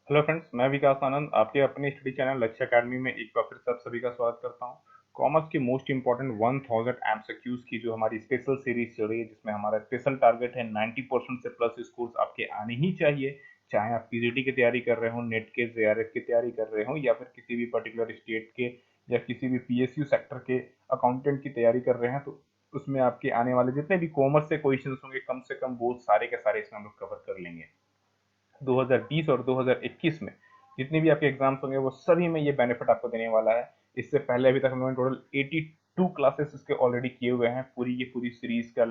Hello friends, मैं विकास आनंद आपके अपने स्टडी चैनल लक्ष्य अकेडमी में एक बार फिर से आप सभी का स्वागत करता हूं। कॉमर्स की मोस्ट इंपॉर्टेंट 1000 एमसीक्यूज की जो हमारी स्पेशल सीरीज चल रही है, जिसमें हमारा स्पेशल टारगेट है 90% से प्लस स्कोर्स आपके आने ही चाहिए। चाहे आप पीजीटी की तैयारी कर रहे हो, नेट के जेआरएफ की तैयारी कर रहे हो, या फिर किसी भी पर्टिकुलर स्टेट के या किसी भी पीएसयू सेक्टर के अकाउंटेंट की तैयारी कर रहे हैं, तो उसमें आपके आने वाले जितने भी कॉमर्स से क्वेश्चन होंगे, कम से कम वो सारे के सारे इसमें हम लोग कवर कर लेंगे। 2020 और 2021 में जितने भी आपके एग्जाम्स होंगे वो सभी में ये बेनिफिट आपको देने वाला है। इससे पहले अभी तक हम लोगों ने टोटल 82 क्लासेस इसके ऑलरेडी किए हुए हैं। पूरी की पूरी सीरीज का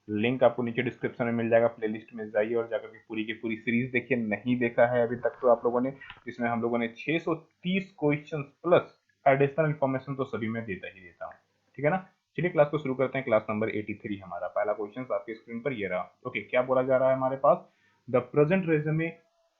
लिंक आपको नीचे डिस्क्रिप्शन में मिल जाएगा, प्लेलिस्ट में जाइए और जाकर के पूरी की पूरी सीरीज देखिए। नहीं देखा है अभी तक तो आप लोगों ने, जिसमें हम लोगों ने 630 क्वेश्चन प्लस एडिशनल इन्फॉर्मेशन तो सभी में देता ही देता हूँ। ठीक है ना। चलिए क्लास को शुरू करते हैं। क्लास नंबर 83 हमारा पहला क्वेश्चन आपकी स्क्रीन पर ये रहा। ओके, क्या बोला जा रहा है हमारे पास? The present regime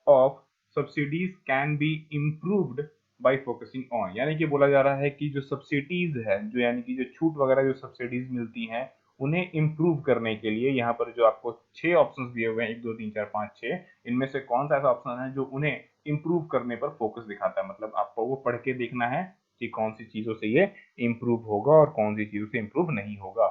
of subsidies can be improved by focusing on, यानी कि बोला जा रहा है कि जो सब्सिडीज है, जो यानी कि जो छूट वगैरह जो सब्सिडीज मिलती हैं, उन्हें इम्प्रूव करने के लिए यहाँ पर जो आपको 6 ऑप्शंस दिए हुए हैं, 1 2 3 4 5 6, इनमें से कौन सा ऐसा ऑप्शन है जो उन्हें इम्प्रूव करने पर फोकस दिखाता है। मतलब आपको वो पढ़ के देखना है कि कौन सी चीजों से ये इम्प्रूव होगा और कौन सी चीजों से इम्प्रूव नहीं होगा।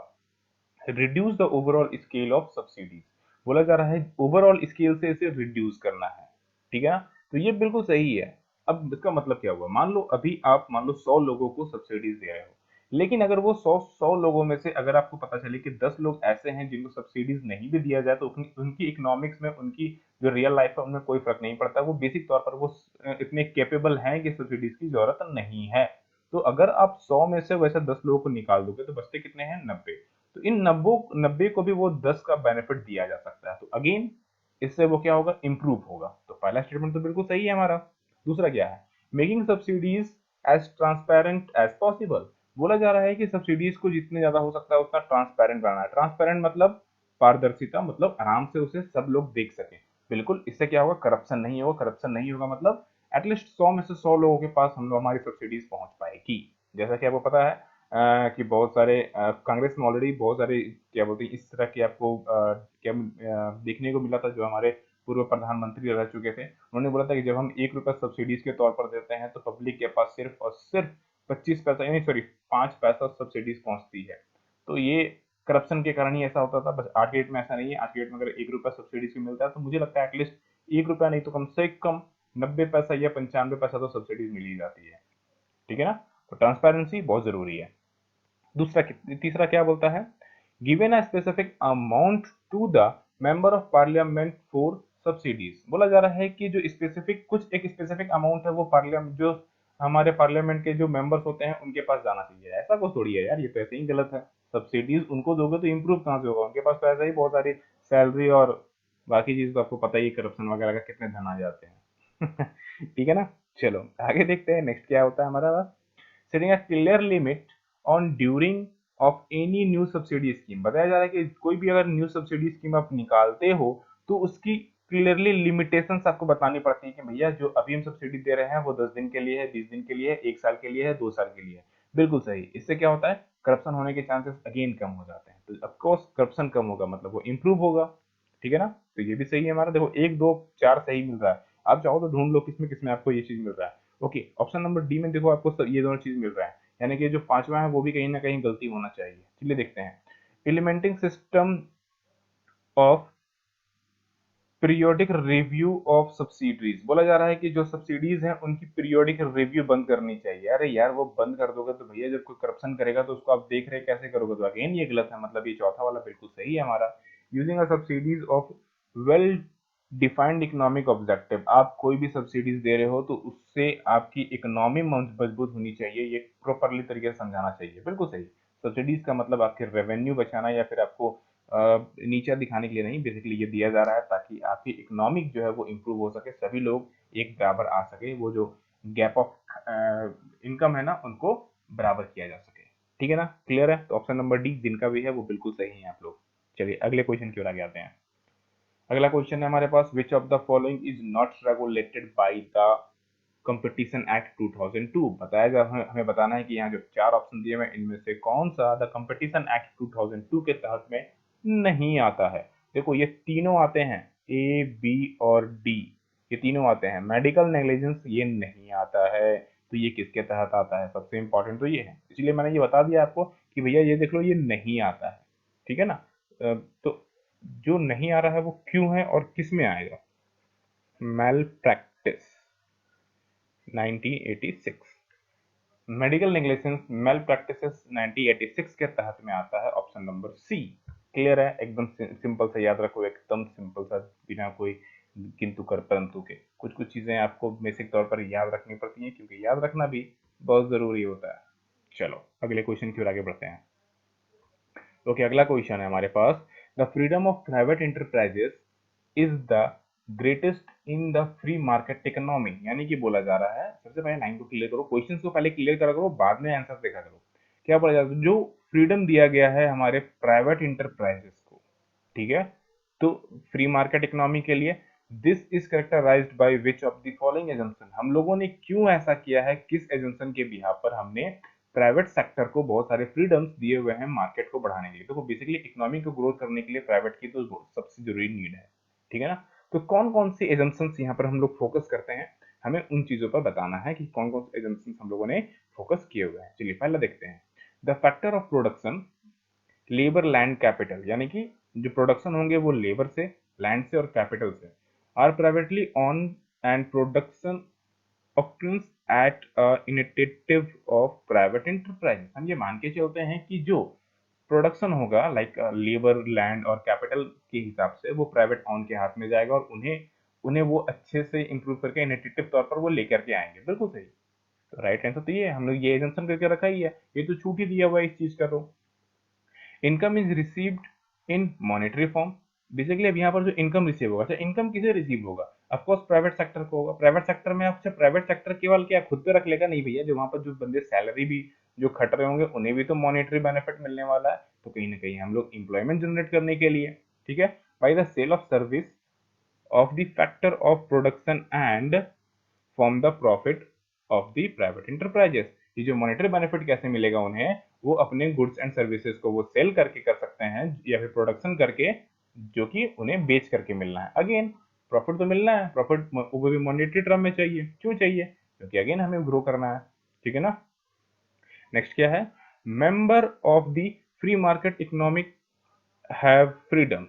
Reduce the overall scale of subsidies, बोला जा रहा है ओवरऑल स्केल से इसे रिड्यूस करना है। ठीक है ना। तो ये बिल्कुल सही है। अब इसका मतलब क्या हुआ? मान लो अभी आप मान लो 100 लोगों को सब्सिडीज दे रहे हो, लेकिन अगर वो 100 लोगों में से अगर आपको पता चले कि 10 लोग ऐसे हैं जिनको सब्सिडीज नहीं भी दिया जाए, तो उनकी इकोनॉमिक्स में, उनकी जो रियल लाइफ है उनमें कोई फर्क नहीं पड़ता। वो बेसिक तौर पर वो इतने कैपेबल हैं कि सब्सिडीज की जरूरत नहीं है। तो अगर आप 100 में से वैसे 10 लोगों को निकाल दोगे तो बचते कितने हैं? 90। तो इन 90 को भी वो 10 का बेनिफिट दिया जा सकता है। तो अगेन इससे वो क्या होगा? इंप्रूव होगा। तो पहला स्टेटमेंट तो बिल्कुल सही है हमारा। दूसरा क्या है? Making subsidies as transparent as possible, बोला जा रहा है कि सब्सिडीज को जितने ज्यादा हो सकता है उतना ट्रांसपेरेंट बनाना है। ट्रांसपेरेंट मतलब पारदर्शिता, मतलब आराम से उसे सब लोग देख सके। बिल्कुल, इससे क्या होगा? करप्शन नहीं होगा। करप्शन नहीं होगा मतलब एटलीस्ट 100 में से 100 लोगों के पास हम लोग हमारी सब्सिडीज पहुंच पाएगी। जैसा कि आपको पता है कि बहुत सारे कांग्रेस में ऑलरेडी बहुत सारे क्या बोलते हैं इस तरह के आपको क्या देखने को मिला था। जो हमारे पूर्व प्रधानमंत्री रह चुके थे, उन्होंने बोला था कि जब हम 1 रुपया सब्सिडीज के तौर पर देते हैं तो पब्लिक के पास सिर्फ और सिर्फ 25 पैसा, यानी सॉरी 5 पैसा सब्सिडीज पहुंचती है। तो ये करप्शन के कारण ही ऐसा होता था। बस आज के डेट में ऐसा नहीं है। आज के डेट में अगर 1 रुपया सब्सिडीज भी मिलता है तो मुझे लगता है एटलीस्ट 1 रुपया नहीं तो कम से कम 90 पैसा या 95 पैसा तो सब्सिडीज मिल ही जाती है। ठीक है ना। तो ट्रांसपेरेंसी बहुत जरूरी है। दूसरा तीसरा क्या बोलता है? Given a specific amount to the member of parliament for subsidies, बोला जा रहा है कि जो स्पेसिफिक कुछ एक स्पेसिफिक अमाउंट है वो पार्लियामेंट, जो हमारे पार्लियामेंट के जो मेंबर्स होते हैं उनके पास जाना चाहिए। ऐसा कुछ थोड़ी है यार, ये तो ऐसे ही गलत है। सब्सिडीज उनको दोगे तो इम्प्रूव कहाँ से होगा? उनके पास तो ऐसा ही बहुत सारी सैलरी और बाकी चीज तो आपको पता ही, करप्शन वगैरह का कितने धन आ जाते हैं। ठीक है ना। चलो आगे देखते हैं नेक्स्ट क्या होता है हमारा पास। Setting a clear limit on during of any new subsidy scheme, बताया जा रहा है कि कोई भी अगर न्यू सब्सिडी स्कीम आप निकालते हो तो उसकी क्लियरली लिमिटेशंस आपको बतानी पड़ती है कि भैया जो अभी हम सब्सिडी दे रहे हैं वो 10 दिन के लिए है, 20 दिन के लिए है, 1 साल के लिए है, 2 साल के लिए है। बिल्कुल सही। इससे क्या होता है? करप्शन होने के चांसेस अगेन कम हो जाते हैं। तो ऑफकोर्स करप्शन कम होगा मतलब वो इंप्रूव होगा। ठीक है ना। तो ये भी सही है हमारा। देखो 1 2 4 सही मिल रहा है। आप चाहो तो ढूंढ लो किसमें किसमें आपको ये चीज मिल रहा है। ओके, ऑप्शन नंबर डी में देखो आपको ये दोनों चीज मिल रहा है, यानी कि जो पांचवा है वो भी कहीं ना कहीं गलती होना चाहिए। चलिए देखते हैं। Implementing system of periodic review of subsidies, बोला जा रहा है कि जो सब्सिडीज हैं उनकी पीरियोडिक रिव्यू बंद करनी चाहिए। अरे यार, वो बंद कर दोगे तो भैया जब कोई करप्शन करेगा तो उसको आप देख रहे कैसे करोगे? तो अगेन ये गलत है। मतलब ये चौथा वाला बिल्कुल सही है हमारा। Using a subsidies of well defined economic objective, आप कोई भी सब्सिडीज दे रहे हो तो उससे आपकी इकोनॉमी मजबूत होनी चाहिए। ये प्रॉपरली तरीके से समझाना चाहिए। बिल्कुल सही। सब्सिडीज का मतलब आपके रेवेन्यू बचाना या फिर आपको नीचा दिखाने के लिए नहीं, बेसिकली ये दिया जा रहा है ताकि आपकी इकोनॉमिक जो है वो इम्प्रूव हो सके, सभी लोग एक बराबर आ सके, वो जो गैप ऑफ इनकम है ना उनको बराबर किया जा सके। ठीक है ना। क्लियर है। तो ऑप्शन नंबर डी जिनका भी है वो बिल्कुल सही है आप लोग। चलिए अगले क्वेश्चन की ओर आगे आते हैं। अगला क्वेश्चन है हमारे पास, which of the following is not regulated by the competition act 2002, बताया जा हमें बताना है कि यहाँ जो 4 ऑप्शन दिए हुए हैं इनमें से कौन सा द कंपटीशन एक्ट 2002 के तहत में नहीं आता है। देखो ये तीनों आते हैं, ए बी और डी। ये तीनों आते हैं। मेडिकल नेग्लिजेंस ये नहीं आता है, तो ये किसके तहत आता है? सबसे इंपॉर्टेंट तो ये है, इसलिए मैंने ये बता दिया आपको कि भैया ये देख लो ये नहीं आता है, ठीक है ना। तो जो नहीं आ रहा है वो क्यों है और किस में आएगा? Malpractice 1986, medical negligence malpractices 1986 के तहत में आता है ऑप्शन नंबर सी। क्लियर है? एकदम सिंपल सा याद रखो, एकदम सिंपल सा, बिना कोई किंतु कर परंतु के। कुछ कुछ चीजें आपको बेसिक तौर पर याद रखनी पड़ती हैं, क्योंकि याद रखना भी बहुत जरूरी होता है। चलो अगले क्वेश्चन की ओर आगे बढ़ते हैं। ओके, अगला क्वेश्चन है हमारे पास, the freedom of private enterprises is the greatest in the free market economy. यानी कि बोला जा रहा है, सबसे पहले लाइन को क्लियर करो, क्वेश्चन को पहले क्लियर करा करो, बाद में आंसर देखा करो। क्या बोला जा रहा है? जो फ्रीडम दिया गया है हमारे प्राइवेट इंटरप्राइजेस को, ठीक है, तो फ्री मार्केट इकोनॉमी के लिए, this is characterised by which of the following assumption. हम लोगों ने क्यों ऐसा किया है, किस एजम्पशन के बिहाफ पर हमने प्राइवेट सेक्टर को बहुत सारे फ्रीडम्स दिए हुए हैं मार्केट को बढ़ाने के लिए? देखो बेसिकली इकोनॉमी को ग्रोथ करने के लिए प्राइवेट की तो सबसे जरूरी नीड है, ठीक है ना। तो कौन कौन सी एजम्पशंस यहाँ पर हम लोग फोकस करते हैं, हमें उन चीजों पर बताना है कि कौन कौन से एजम्पशंस हम लोगों ने फोकस किए हुए हैं। चलिए पहला देखते हैं, the factor of production labour land capital, यानी कि जो प्रोडक्शन होंगे वो लेबर से, लैंड से और कैपिटल से, are privately own and production occurs at a initiative of private enterprise। हम ये मान के चलते हैं कि जो प्रोडक्शन होगा लाइक लेबर लैंड और कैपिटल के हिसाब से वो प्राइवेट ऑन के हाथ में जाएगा और उन्हें उन्हें वो अच्छे से इंप्रूव करके इनिशिएटिव तौर पर वो लेकर के आएंगे। बिल्कुल सही, तो राइट आंसर तो ये है, हम लोग ये एजम्पशन करके रखा ही है, ये तो छूट ही दिया हुआ है इस चीज का। तो income is received in monetary form, basically अब यहाँ पर जो इनकम रिसीव होगा, अच्छा इनकम किसे रिसीव होगा? ऑफ कोर्स प्राइवेट सेक्टर को होगा। प्राइवेट सेक्टर में आपसे प्राइवेट सेक्टर केवल क्या खुद पे रख लेगा? नहीं भैया, जो वहां पर जो बंदे सैलरी भी जो खट रहे होंगे उन्हें भी तो मॉनेटरी बेनिफिट मिलने वाला है। तो कहीं ना कहीं हम लोग इंप्लॉयमेंट जनरेट करने के लिए, ठीक है, by the sale of service of the factor of production and from the profit of the private enterprises. ये जो मॉनेटरी बेनिफिट कैसे मिलेगा उन्हें? वो अपने गुड्स एंड सर्विसेज को वो सेल करके कर सकते हैं या फिर प्रोडक्शन करके, जो कि उन्हें बेच करके मिलना है। अगेन प्रॉफिट तो मिलना है, प्रॉफिट वो भी मॉनेटरी टर्म में चाहिए। क्यों चाहिए? क्योंकि अगेन हमें ग्रो करना है, ठीक है ना। नेक्स्ट क्या है, member of the free market economic have freedom.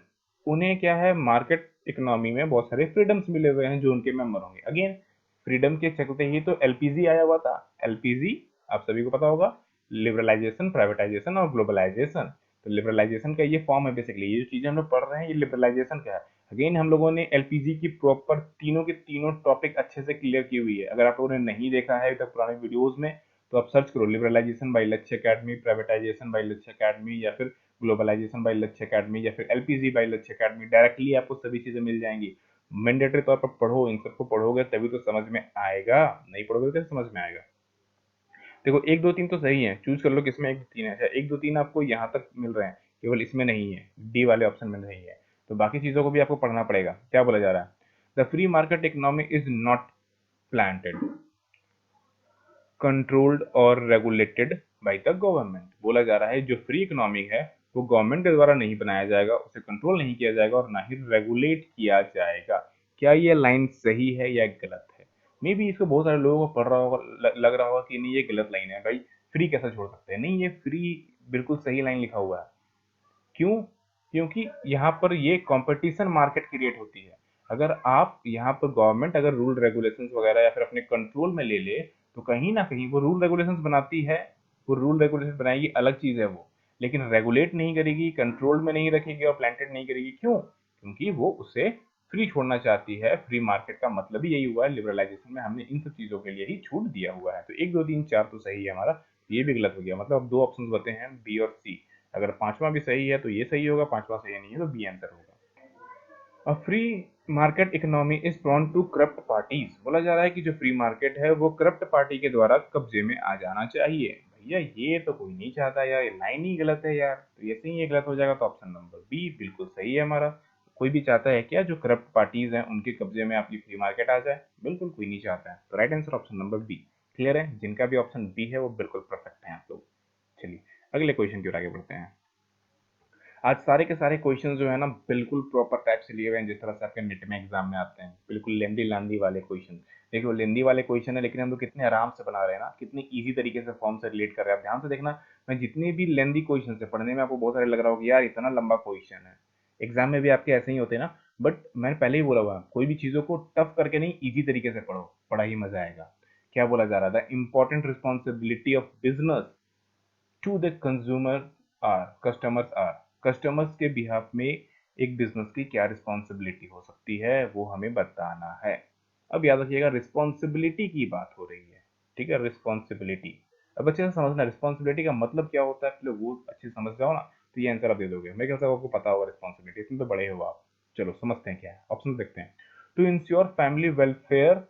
उन्हें क्या है, मार्केट इकोनॉमी में बहुत सारे फ्रीडम्स मिले हुए हैं जो उनके मेंबर होंगे। अगेन फ्रीडम के चलते ही तो एलपीजी आया हुआ था। एलपीजी आप सभी को पता होगा, लिबरलाइजेशन, प्राइवेटाइजेशन और ग्लोबलाइजेशन। तो लिबरलाइजेशन का ये फॉर्म है, बेसिकली ये जो चीजें हम लोग पढ़ रहे हैं ये लिबरलाइजेशन का है। अगेन हम लोगों ने एलपीजी की प्रॉपर तीनों के तीनों टॉपिक अच्छे से क्लियर की हुई है। अगर आप लोगों ने नहीं देखा है तब पुराने वीडियोज में, तो आप सर्च करो लिबरलाइजेशन बाय लक्ष्य अकेडमी, प्राइवेटाइजेशन बाय लक्ष्य अकेडमी, या फिर ग्लोबलाइजेशन बाय लक्ष्य अकेडमी, या फिर एलपीजी बाय लक्ष्य अकेडमी। डायरेक्टली आपको सभी चीजें मिल जाएंगी। मैंडेटरी तौर पर पढ़ो, इन सबको पढ़ोगे तभी तो समझ में आएगा, नहीं पढ़ोगे तो कैसे समझ में आएगा? देखो एक दो तीन तो सही है, चूज कर लो किसमें एक दो तीन है। अच्छा एक दो तीन आपको यहाँ तक मिल रहे हैं, केवल इसमें नहीं है, डी वाले ऑप्शन में नहीं है, तो बाकी चीजों को भी आपको पढ़ना पड़ेगा। क्या बोला जा रहा है, the free market economy is not planted, controlled और रेगुलेटेड बाय द गवर्नमेंट। बोला जा रहा है जो फ्री इकोनॉमी है वो गवर्नमेंट के द्वारा नहीं बनाया जाएगा, उसे कंट्रोल नहीं किया जाएगा और ना ही रेगुलेट किया जाएगा। क्या ये लाइन सही है या गलत है? मे बी इसको बहुत सारे लोगों को पढ़ रहा होगा, लग रहा होगा कि नहीं ये गलत लाइन है भाई, फ्री कैसे छोड़ सकते हैं? नहीं, ये फ्री बिल्कुल सही लाइन लिखा हुआ है। क्यों? क्योंकि यहाँ पर ये कंपटीशन मार्केट क्रिएट होती है। अगर आप यहाँ पर गवर्नमेंट अगर रूल रेगुलेशंस वगैरह या फिर अपने कंट्रोल में ले ले, तो कहीं ना कहीं वो रूल रेगुलेशंस बनाती है, वो रूल रेगुलेशंस बनाएगी अलग चीज है वो, लेकिन रेगुलेट नहीं करेगी, कंट्रोल में नहीं रखेगी और प्लांटेड नहीं करेगी। क्यों? क्योंकि वो उसे फ्री छोड़ना चाहती है। फ्री मार्केट का मतलब ही यही हुआ है, लिबरलाइजेशन में हमने इन सब चीजों के लिए ही छूट दिया हुआ है। तो एक दो तीन चार तो सही है हमारा, ये भी गलत हो गया, मतलब अब दो ऑप्शन बचे हैं बी और सी। अगर पांचवा भी सही है तो ये सही होगा, पांचवा सही नहीं है तो बी आंसर होगा। A free market economy is prone to corrupt parties. बोला जा रहा है कि जो फ्री मार्केट है वो करप्ट पार्टी के द्वारा कब्जे में आ जाना चाहिए। भैया ये तो कोई नहीं चाहता यार, ये लाइन ही गलत है यार, तो ऐसे ही ये गलत हो जाएगा। तो ऑप्शन नंबर बी बिल्कुल सही है हमारा। कोई भी चाहता है क्या जो करप्ट पार्टीज हैं उनके कब्जे में आपकी फ्री मार्केट आ जाए? बिल्कुल कोई नहीं चाहता है। तो right answer option number B. Clear है? जिनका भी ऑप्शन बी है वो बिल्कुल परफेक्ट है आप लोग। चलिए अगले क्वेश्चन की ओर आगे बढ़ते हैं। आज सारे के सारे क्वेश्चंस जो है ना बिल्कुल प्रॉपर टाइप से लिए हुए हैं, जिस तरह से आपके नेट में एग्जाम में आते हैं, बिल्कुल लेंदी लांदी वाले क्वेश्चन। देखो लेंदी वाले क्वेश्चन है, लेकिन हम लोग कितने आराम से बना रहे हैं ना, कितनी इजी तरीके से फॉर्म से रिलेट कर रहे हैं। आप ध्यान से देखना, मैं जितने भी लेंदी क्वेश्चन है पढ़ने में आपको बहुत सारे लग रहा होगा यार इतना लंबा क्वेश्चन है, एग्जाम में भी आपके ऐसे ही होते हैं ना। बट मैंने पहले ही बोला हुआ, कोई भी चीजों को टफ करके नहीं, इजी तरीके से पढ़ो, बड़ा ही मजा आएगा। क्या बोला जा रहा था, important responsibility of business to the consumer are customers are, customers के बिहाफ में एक बिजनेस की क्या रिस्पॉन्सिबिलिटी हो सकती है वो हमें बताना है। अब याद रखिएगा रिस्पॉन्सिबिलिटी की बात हो रही है, ठीक है, रिस्पॉन्सिबिलिटी। अब अच्छे से समझना रिस्पॉन्सिबिलिटी का मतलब क्या होता है, पहले वो अच्छे से समझ जाओ ना, तो ये आंसर आप दे दोगे। मेरे ख्याल से आपको पता होगा रिस्पॉन्सिबिलिटी, इसमें तो बड़े हो आप। चलो समझते हैं क्या है, ऑप्शन देखते हैं। To ensure family welfare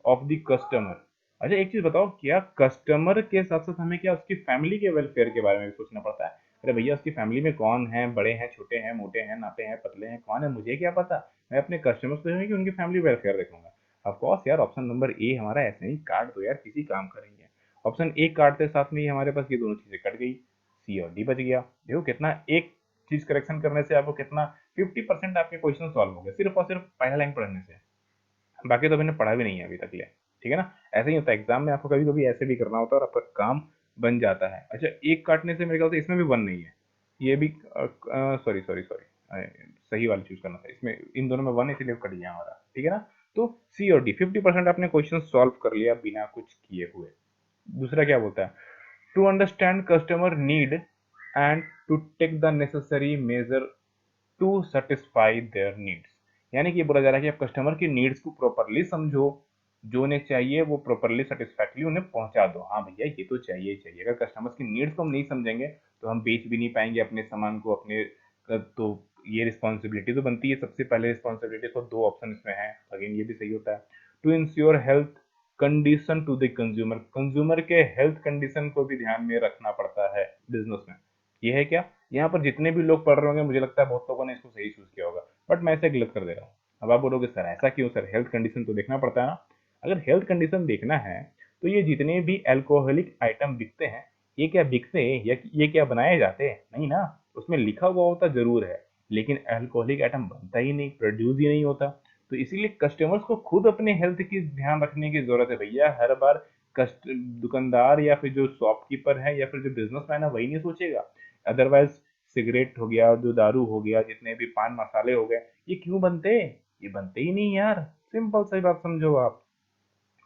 of the customer. अच्छा एक चीज बताओ, क्या कस्टमर के साथ साथ हमें क्या उसकी फैमिली के वेलफेयर के बारे में भी सोचना पड़ता है? अरे भैया उसकी फैमिली में कौन है, बड़े हैं, छोटे हैं, मोटे हैं, नापे हैं, पतले हैं, कौन है, मुझे क्या पता। मैं अपने कस्टमर्स को कि उनकी फैमिली वेलफेयर देखूंगा। ऑफ कोर्स यार, ऑप्शन नंबर ए हमारा ऐसे ही काट दो यार, किसी काम करेंगे। ऑप्शन ए काटते साथ में ही हमारे पास ये दोनों चीजें कट गई, सी और डी बच गया। देखो कितना, एक चीज करेक्शन करने से आपको कितना 50% आपके क्वेश्चन सॉल्व हो गए, सिर्फ और सिर्फ पहला लाइन पढ़ने से। बाकी तो मैंने पढ़ा भी नहीं है अभी तक ले, ठीक है ना। ऐसे ही होता है एग्जाम में, आपको कभी कभी ऐसे भी करना होता है और आपका काम बन जाता है। अच्छा एक काटने से मेरे ख्याल से इसमें भी वन नहीं है, ये भी सॉरी सॉरी सॉरी, सही वाला चूज करना था, इसमें इन दोनों में वन इसलिए कट गया हमारा, ठीक है ना। तो सी और डी 50% आपने क्वेश्चन सॉल्व कर लिया बिना कुछ किए हुए। दूसरा क्या बोलता है, to understand customer need and to take the necessary measure to satisfy their needs. यानी कि ये बोला जा रहा है कि आप कस्टमर की नीड्स को प्रॉपरली समझो, जो उन्हें चाहिए वो प्रॉपरली सेटिस्फैक्टली उन्हें पहुंचा दो। हाँ भैया ये तो चाहिए ही चाहिए, अगर कस्टमर्स की नीड्स को हम नहीं समझेंगे तो हम बेच भी नहीं पाएंगे अपने सामान को अपने। तो ये रिस्पॉन्सिबिलिटी तो बनती है सबसे पहले, रिस्पॉन्सिबिलिटी तो दो ऑप्शन इसमें है, अगेन ये भी सही होता है। To ensure health condition to the consumer, consumer के हेल्थ कंडीशन को भी ध्यान में रखना पड़ता है बिजनेस में। ये है क्या, यहाँ पर जितने भी लोग पढ़ रहे होंगे मुझे लगता है बहुत लोगों ने इसको सही चूज किया होगा, बट मैं इसे गलत कर दे रहा हूँ। अब आप बोलोगे सर ऐसा क्यों, सर हेल्थ कंडीशन तो देखना पड़ता है ना। अगर हेल्थ कंडीशन देखना है तो ये जितने भी अल्कोहलिक आइटम बिकते हैं, ये क्या बिकते हैं या ये क्या बनाए जाते हैं, नहीं ना। उसमें लिखा हुआ होता जरूर है, लेकिन अल्कोहलिक आइटम बनता ही नहीं, प्रोड्यूस ही नहीं होता। तो इसीलिए कस्टमर्स को खुद अपने हेल्थ की ध्यान रखने की जरूरत है भैया। हर बार कस्ट दुकानदार या फिर जो शॉपकीपर है या फिर जो बिजनेसमैन है वही नहीं सोचेगा। अदरवाइज सिगरेट हो गया, जो दारू हो गया, जितने भी पान मसाले हो गए, ये क्यों बनते, ये बनते ही नहीं यार। सिंपल सी बात समझो आप।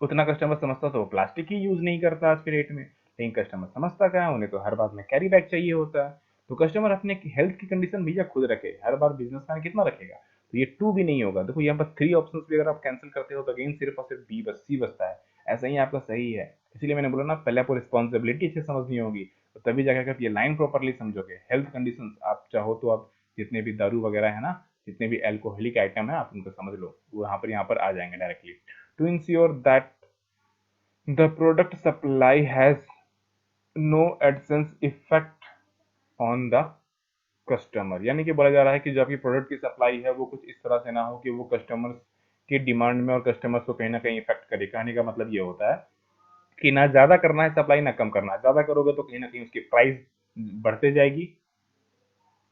उतना कस्टमर समझता तो प्लास्टिक ही यूज नहीं करता आज के डेट में, लेकिन कस्टमर समझता क्या है, उन्हें तो हर बात में कैरी बैग चाहिए होता है। तो कस्टमर अपने हेल्थ की कंडीशन भैया खुद रखे, हर बार बिजनेसमैन कितना रखेगा। तो ये टू भी नहीं होगा। देखो यहाँ पर थ्री ऑप्शंस भी अगर आप कैंसिल करते हो तो अगेन सिर्फ और सिर्फ बी बस सी बचता है। ऐसा ही आपका सही है। इसीलिए मैंने बोला ना, पहले आपको रिस्पॉन्सिबिलिटी अच्छे समझनी होगी, तो तभी जाकर आप ये लाइन प्रॉपरली समझोगे। हेल्थ कंडीशन आप चाहो तो आप जितने भी दारू वगैरह है ना, जितने भी अल्कोहलिक आइटम है आप उनको समझ लो, वो यहाँ पर आ जाएंगे directly. To ensure that the product supply has no adverse effect on the customer. यानी कि बोला जा रहा है कि जो आपकी प्रोडक्ट की सप्लाई है वो कुछ इस तरह से ना हो कि वो कस्टमर्स की डिमांड में और कस्टमर्स को कहीं ना कहीं इफेक्ट करे। कहने का मतलब ये होता है कि ना ज्यादा करना है सप्लाई, ना कम करना है। ज्यादा करोगे तो कहीं ना कहीं उसकी प्राइस बढ़ते जाएगी,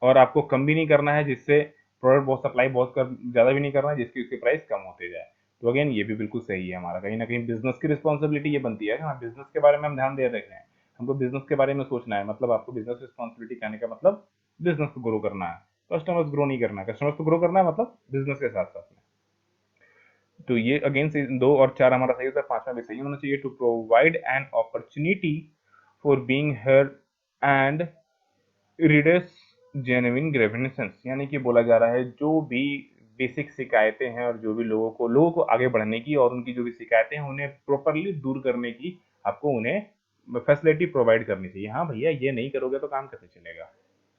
और आपको कम भी नहीं करना है जिससे प्रोडक्ट बहुत सप्लाई बहुत कर ज्यादा भी नहीं करना है जिसकी उसकी प्राइस कम होते जाए। तो अगेन ये भी बिल्कुल सही है, हमारा कहीं ना कहीं बिजनेस की रिस्पॉन्सिबिलिटी ये बनती है कि हाँ बिजनेस के बारे में हम ध्यान दे रहे हैं, हमको बिजनेस के बारे में सोचना है। मतलब आपको बिजनेस रिस्पॉन्सिबिलिटी कहने का मतलब बिजनेस को ग्रो करना है, कस्टमर्स ग्रो नहीं करना है। कस्टमर्स को ग्रो करना है मतलब बिजनेस के साथ साथ में। तो ये अगेन से दो और चार हमारा सही होता है, पांचवा भी सही होना चाहिए। To provide an opportunity for being heard and redress genuine grievances. यानी कि बोला जा रहा है जो भी बेसिक शिकायतें हैं और जो भी लोगों को आगे बढ़ने की और उनकी जो भी शिकायतें हैं उन्हें प्रॉपरली दूर करने की आपको उन्हें फैसिलिटी प्रोवाइड करनी चाहिए। हाँ भैया ये नहीं करोगे तो काम कैसे चलेगा।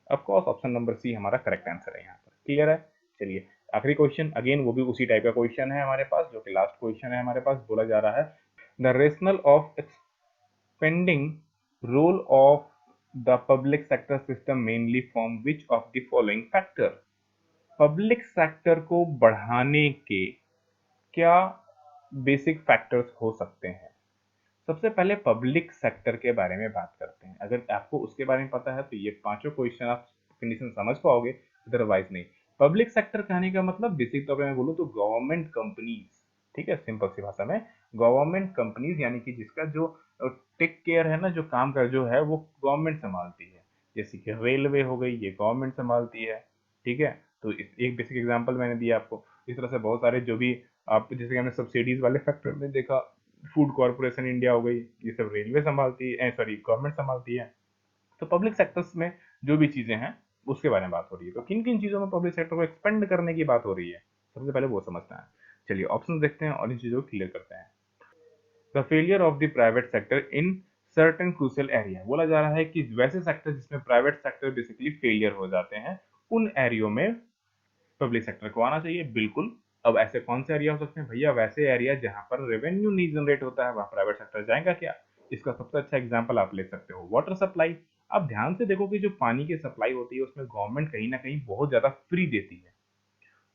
Of course option number C हमारा करेक्ट आंसर है यहाँ पर। क्लियर है। चलिए आखिरी क्वेश्चन, अगेन वो भी उसी टाइप का क्वेश्चन है हमारे पास, जो कि लास्ट क्वेश्चन है हमारे पास। बोला जा रहा है the rational of expending role of the public sector system mainly from which of the following factor. Public sector को बढ़ाने के क्या बेसिक फैक्टर्स हो सकते हैं। सबसे पहले पब्लिक सेक्टर के बारे में बात करते हैं। अगर आपको उसके बारे में पता है तो ये पांचों क्वेश्चन आप कंडीशन समझ पाओगे, अदरवाइज नहीं। पब्लिक सेक्टर कहने का मतलब बेसिक तौर पे मैं बोलूँ तो गवर्नमेंट कंपनीज, ठीक है, सिंपल सी भाषा में गवर्नमेंट कंपनीज, यानी कि जिसका जो टेक केयर है ना, जो काम कर जो है वो गवर्नमेंट संभालती है। जैसे कि रेलवे हो गई, ये गवर्नमेंट संभालती है, ठीक है। तो एक बेसिक एग्जांपल मैंने दिया आपको। इस तरह से बहुत सारे जो भी आप जैसे कि हमने सब्सिडीज वाले फैक्टर में देखा, फूड कॉर्पोरेशन इंडिया हो गई, ये सब रेलवे संभालती है, सॉरी गवर्नमेंट संभालती है। तो पब्लिक सेक्टर्स में जो भी चीजें हैं उसके बारे में बात हो रही है। तो किन किन चीजों में पब्लिक सेक्टर को एक्सपेंड करने की बात हो रही है, सबसे पहले वो समझना है। चलिए ऑप्शन देखते हैं और इन चीजों को क्लियर करते हैं। The failure of the private sector in certain crucial area, बोला जा रहा है कि वैसे सेक्टर जिसमें प्राइवेट सेक्टर बेसिकली फेलियर हो जाते हैं, उन एरियो में पब्लिक सेक्टर को आना चाहिए, बिल्कुल। अब ऐसे कौन से एरिया हो सकते हैं भैया? वैसे एरिया जहां पर रेवेन्यू नहीं जनरेट होता है, वहां प्राइवेट सेक्टर जाएगा क्या? इसका सबसे अच्छा एग्जांपल आप ले सकते हो वाटर सप्लाई। आप ध्यान से देखो कि जो पानी की सप्लाई होती है उसमें गवर्नमेंट कहीं ना कहीं बहुत ज्यादा फ्री देती है।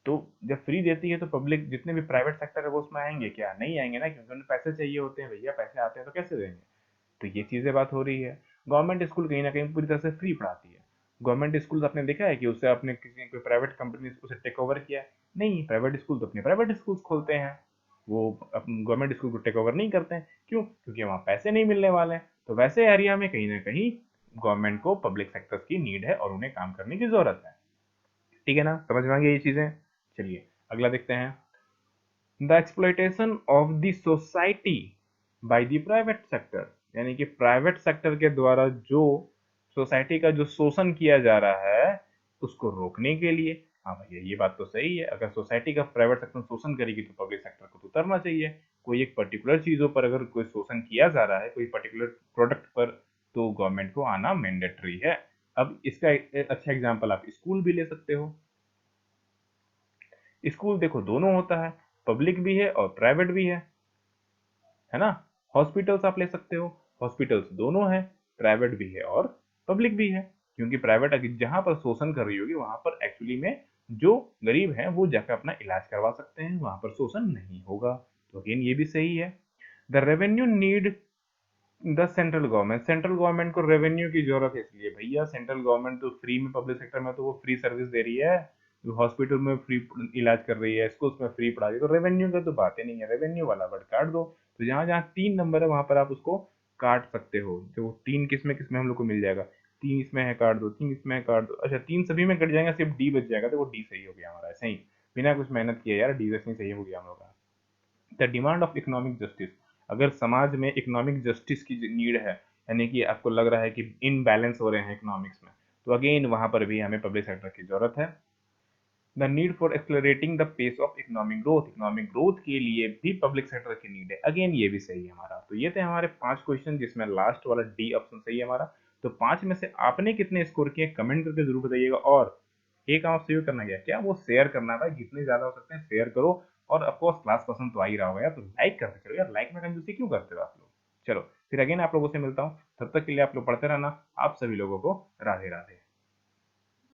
तो जब फ्री देती है तो पब्लिक जितने भी प्राइवेट सेक्टर है वो उसमें आएंगे क्या? नहीं आएंगे ना, क्योंकि उन्हें पैसे चाहिए होते हैं भैया, पैसे आते हैं तो कैसे देंगे? तो ये चीजें बात हो रही है। गवर्नमेंट स्कूल कहीं ना कहीं पूरी तरह से फ्री पढ़ाती है। गवर्नमेंट स्कूल आपने देखा है कि उससे आपने किसी कोई प्राइवेट कंपनी उसे टेक ओवर किया है? नहीं, प्राइवेट स्कूल तो अपने प्राइवेट स्कूल खोलते हैं, वो गवर्नमेंट स्कूल को टेक ओवर नहीं करते हैं। क्यों? क्योंकि वहां पैसे नहीं मिलने वाले हैं। तो वैसे एरिया में कहीं ना कहीं गवर्नमेंट को पब्लिक सेक्टर की नीड है और उन्हें काम करने की जरूरत है। ठीक है ना, समझ में आ गई ये चीजें? चलिए अगला देखते हैं। The exploitation of the society by the private sector, यानी कि प्राइवेट सेक्टर के द्वारा जो सोसाइटी का जो शोषण किया जा रहा है उसको रोकने के लिए। हाँ भैया ये बात तो सही है, अगर सोसाइटी का प्राइवेट सेक्टर शोषण करेगी तो पब्लिक सेक्टर को तो उतरना चाहिए। कोई एक पर्टिकुलर चीजों पर अगर कोई शोषण किया जा रहा है, कोई पर्टिकुलर प्रोडक्ट पर, तो गवर्नमेंट को आना मैंडेटरी है। अब इसका अच्छा एग्जाम्पल आप स्कूल भी ले सकते हो। स्कूल देखो दोनों होता है, पब्लिक भी है और प्राइवेट भी है ना। हॉस्पिटल्स आप ले सकते हो, हॉस्पिटल्स दोनों है, प्राइवेट भी है और पब्लिक भी है। क्योंकि प्राइवेट अगर जहां पर शोषण कर रही होगी वहां पर एक्चुअली में जो गरीब है वो जाकर अपना इलाज करवा सकते हैं, वहां पर शोषण नहीं होगा। तो अगेन ये भी सही है। The revenue need the central government, central government को रेवेन्यू की जरूरत है, इसलिए भैया सेंट्रल गवर्नमेंट तो फ्री में, पब्लिक सेक्टर में तो वो फ्री सर्विस दे रही है, हॉस्पिटल में फ्री इलाज कर रही है, स्कूल्स में फ्री पढ़ा रही है, तो रेवेन्यू का तो बात ही नहीं है, रेवेन्यू वाला वर्ड काट दो। तो जहां जहां 3 नंबर है वहां पर आप उसको काट सकते हो। जो 3 किसमें हम लोग को मिल जाएगा, 3 इसमें है काट दो, 3 इसमें है काट दो, अच्छा 3 सभी में कट जाएगा, सिर्फ डी बच जाएगा, तो वो डी सही हो गया हमारा, ऐसे ही बिना कुछ मेहनत किए यार, डी वैसे ही सही हो गया हम लोग का। The demand of economic justice, अगर समाज में इकोनॉमिक जस्टिस की नीड है, यानी कि आपको लग रहा है कि इनबैलेंस हो रहे हैं इकोनॉमिक्स में, तो अगेन वहां पर भी हमें पब्लिक सेक्टर की जरूरत है। The need for accelerating the pace of economic growth के लिए भी पब्लिक सेक्टर की नीड है, अगेन ये भी सही है हमारा। तो ये थे हमारे 5 क्वेश्चन, जिसमें लास्ट वाला डी ऑप्शन सही है हमारा। तो 5 में से आपने कितने स्कोर किए कमेंट करके जरूर बताइएगा। और एक काम आपसे करना गया क्या, वो शेयर करना था, जितने ज्यादा हो सकते हैं शेयर करो। और ऑफकोर्स क्लास पसंद तो आ ही रहा होगा यार, तो लाइक करते चलो यार, लाइक में कंजूसी क्यों करते हो आप लोग। चलो फिर अगेन आप लोगों से मिलता हूँ, तब तक के लिए आप लोग पढ़ते रहना। आप सभी लोगों को राधे राधे।